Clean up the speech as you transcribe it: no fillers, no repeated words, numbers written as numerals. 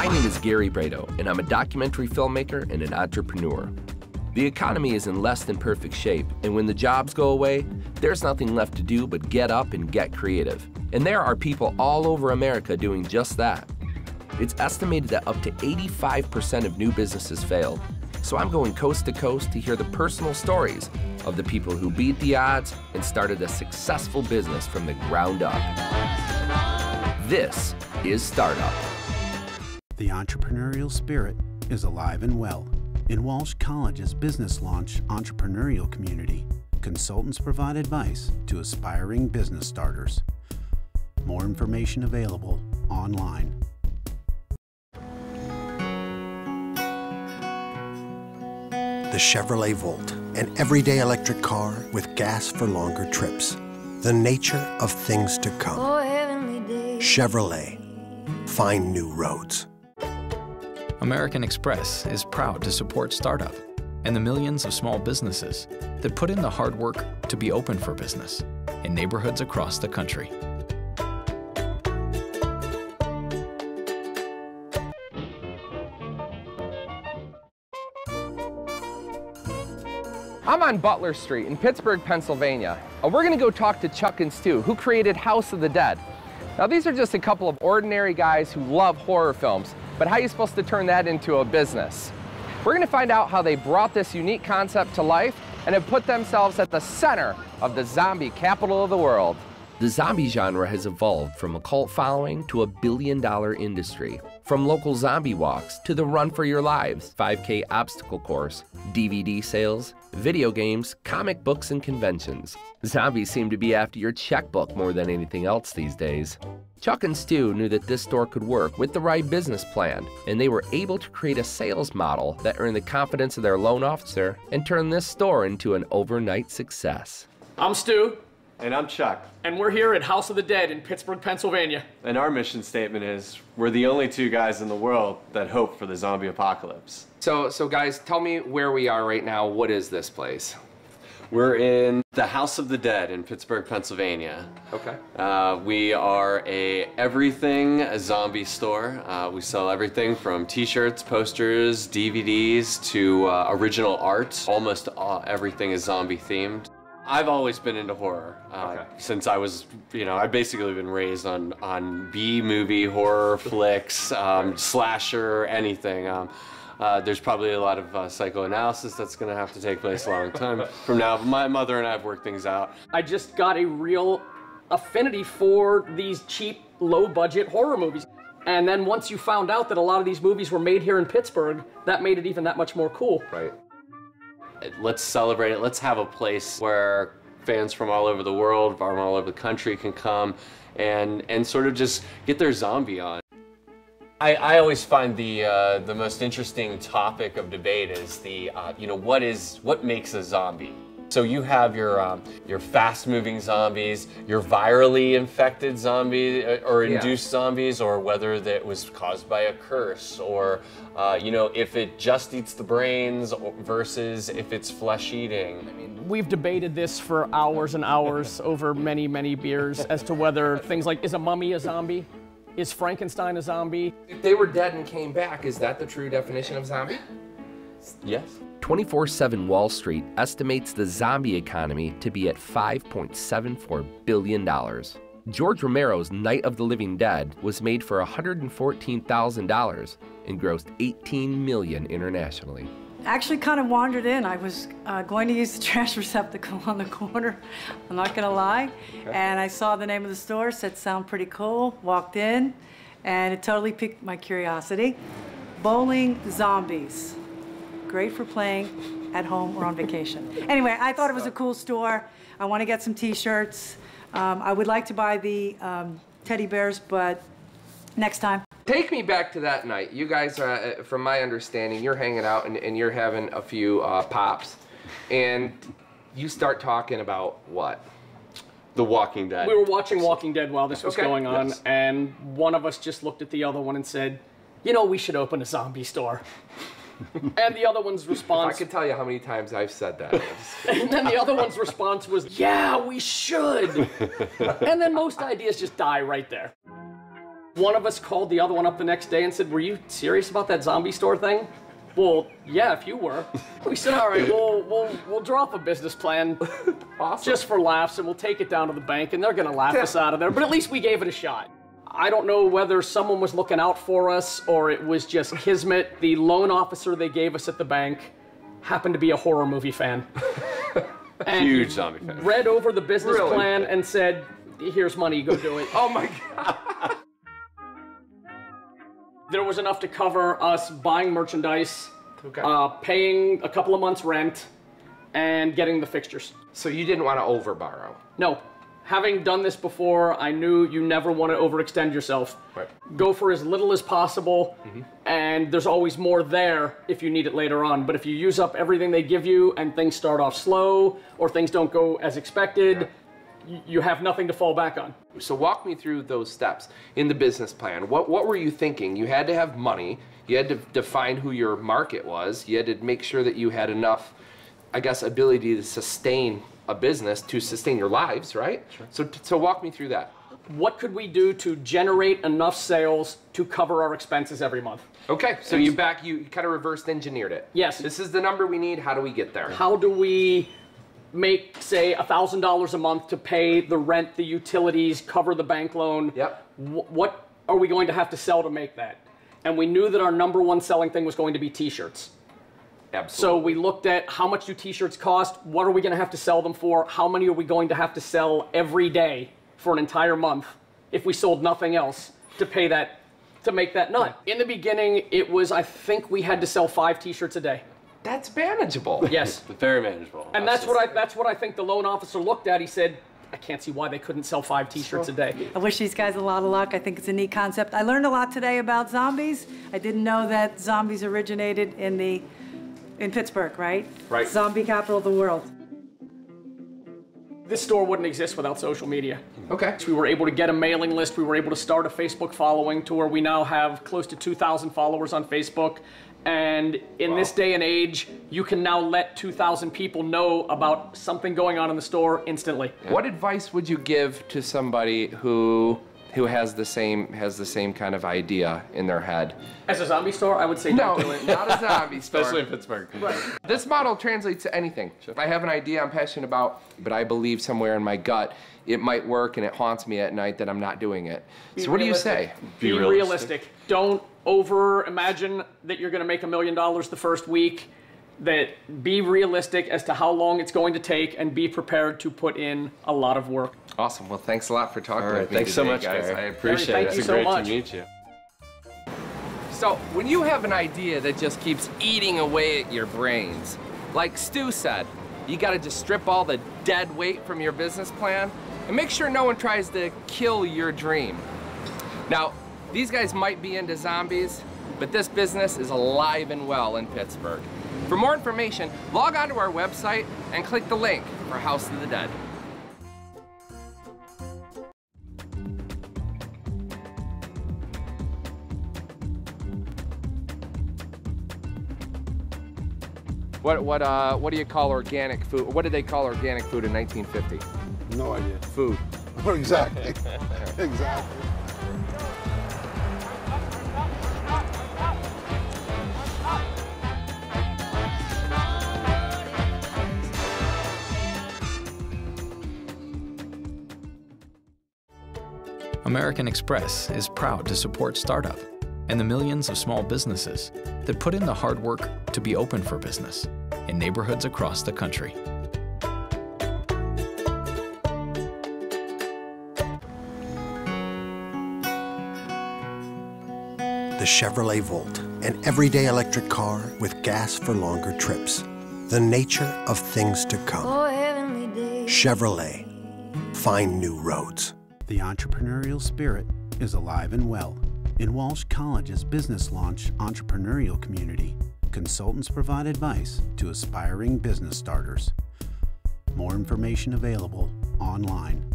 My name is Gary Brado, and I'm a documentary filmmaker and an entrepreneur. The economy is in less than perfect shape, and when the jobs go away, there's nothing left to do but get up and get creative. And there are people all over America doing just that. It's estimated that up to 85% of new businesses fail. So I'm going coast to coast to hear the personal stories of the people who beat the odds and started a successful business from the ground up. This is Startup. The entrepreneurial spirit is alive and well. In Walsh College's business launch entrepreneurial community, consultants provide advice to aspiring business starters. More information available online. The Chevrolet Volt, an everyday electric car with gas for longer trips. The nature of things to come. Chevrolet, find new roads. American Express is proud to support startup and the millions of small businesses that put in the hard work to be open for business in neighborhoods across the country. I'm on Butler Street in Pittsburgh, Pennsylvania. We're gonna go talk to Chuck and Stu, who created House of the Dead. Now these are just a couple of ordinary guys who love horror films, but how are you supposed to turn that into a business? We're gonna find out how they brought this unique concept to life and have put themselves at the center of the zombie capital of the world. The zombie genre has evolved from a cult following to a billion-dollar industry. From local zombie walks to the Run for Your Lives 5K obstacle course, DVD sales, video games, comic books, and conventions. Zombies seem to be after your checkbook more than anything else these days. Chuck and Stu knew that this store could work with the right business plan, and they were able to create a sales model that earned the confidence of their loan officer and turned this store into an overnight success. I'm Stu. And I'm Chuck. And we're here at House of the Dead in Pittsburgh, Pennsylvania. And our mission statement is, we're the only two guys in the world that hope for the zombie apocalypse. So guys, tell me where we are right now. What is this place? We're in the House of the Dead in Pittsburgh, Pennsylvania. Okay. We are a zombie store. We sell everything from t-shirts, posters, DVDs, to original art. Almost everything is zombie themed. I've always been into horror since I was, I've basically been raised on B-movie horror flicks, slasher, anything. There's probably a lot of psychoanalysis that's going to have to take place a long time from now. But my mother and I have worked things out. I just got a real affinity for these cheap, low-budget horror movies. And then once you found out that a lot of these movies were made here in Pittsburgh, that made it even that much more cool. Right. Let's celebrate it. Let's have a place where fans from all over the world, from all over the country can come and sort of just get their zombie on. I always find the most interesting topic of debate is what makes a zombie? So you have your fast-moving zombies, your virally infected zombies or induced zombies, or whether that was caused by a curse, or if it just eats the brains versus if it's flesh-eating. I mean, we've debated this for hours and hours over many, many beers as to whether things like, is a mummy a zombie? Is Frankenstein a zombie? If they were dead and came back, is that the true definition of zombie? Yes. 24/7 Wall Street estimates the zombie economy to be at $5.74 billion. George Romero's Night of the Living Dead was made for $114,000 and grossed $18 million internationally. Actually kind of wandered in. I was going to use the trash receptacle on the corner, I'm not gonna lie. Okay. And I saw the name of the store, said sound pretty cool, walked in, and it totally piqued my curiosity. Bowling zombies. Great for playing at home or on vacation. Anyway, I thought it was a cool store. I want to get some t-shirts. I would like to buy the teddy bears, but next time. Take me back to that night. You guys, from my understanding, you're hanging out and you're having a few pops. And you start talking about what? The Walking Dead. We were watching Walking Dead while this was going on, and one of us just looked at the other one and said, we should open a zombie store. And the other one's response... I could tell you how many times I've said that. And then the other one's response was, yeah, we should. And then most ideas just die right there. One of us called the other one up the next day and said, "Were you serious about that zombie store thing?" "Well, yeah, if you were." We said, "All right, we'll draw up a business plan just for laughs, and we'll take it down to the bank, and they're gonna laugh us out of there, but at least we gave it a shot." I don't know whether someone was looking out for us or it was just kismet. The loan officer they gave us at the bank happened to be a horror movie fan. And huge zombie fan. Read over the business plan and said, "Here's money, go do it." Oh my God. There was enough to cover us buying merchandise, paying a couple of months' rent, and getting the fixtures. So you didn't want to overborrow? No. Having done this before, I knew you never want to overextend yourself. Right. Go for as little as possible, and there's always more there if you need it later on. But if you use up everything they give you and things start off slow or things don't go as expected, you have nothing to fall back on. So walk me through those steps in the business plan. What were you thinking? You had to have money. You had to define who your market was. You had to make sure that you had enough, I guess, ability to sustain a business, to sustain your lives, right? Sure. So walk me through that. What could we do to generate enough sales to cover our expenses every month? Okay, so you kind of reverse engineered it. Yes. This is the number we need. How do we get there? How do we make, say, $1,000 a month to pay the rent, the utilities, cover the bank loan? Yep. What are we going to have to sell to make that? And we knew that our number one selling thing was going to be t-shirts. Absolutely. So we looked at how much do t-shirts cost, what are we going to have to sell them for, how many are we going to have to sell every day for an entire month if we sold nothing else to pay that, to make that nut. In the beginning, it was, I think we had to sell 5 t-shirts a day. That's manageable. Yes. Very manageable. And that's what I think the loan officer looked at. He said, "I can't see why they couldn't sell 5 t-shirts a day." I wish these guys a lot of luck. I think it's a neat concept. I learned a lot today about zombies. I didn't know that zombies originated in Pittsburgh, right? Right. Zombie capital of the world. This store wouldn't exist without social media. Okay. We were able to get a mailing list. We were able to start a Facebook following to where we now have close to 2,000 followers on Facebook. And in this day and age, you can now let 2,000 people know about something going on in the store instantly. What advice would you give to somebody who has the same kind of idea in their head? As a zombie store, I would say don't do it. Not a zombie store. Especially in Pittsburgh. Right. This model translates to anything. If I have an idea I'm passionate about, but I believe somewhere in my gut it might work and it haunts me at night that I'm not doing it. So what do you say? Be realistic. Don't over-imagine that you're going to make $1 million the first week. That be realistic as to how long it's going to take and be prepared to put in a lot of work. Awesome. Well, thanks a lot for talking with me Thanks so today, much, guys. Gary. I appreciate Thank it. you It's so great much. to meet you. So, when you have an idea that just keeps eating away at your brains, like Stu said, you gotta just strip all the dead weight from your business plan and make sure no one tries to kill your dream. Now, these guys might be into zombies, but this business is alive and well in Pittsburgh. For more information, log on to our website and click the link for House of the Dead. What do you call organic food? What did they call organic food in 1950? No idea. Food. Exactly. Exactly. American Express is proud to support startup and the millions of small businesses that put in the hard work to be open for business in neighborhoods across the country. The Chevrolet Volt, an everyday electric car with gas for longer trips. The nature of things to come. Chevrolet, find new roads. The entrepreneurial spirit is alive and well. In Walsh College's business launch entrepreneurial community, consultants provide advice to aspiring business starters. More information available online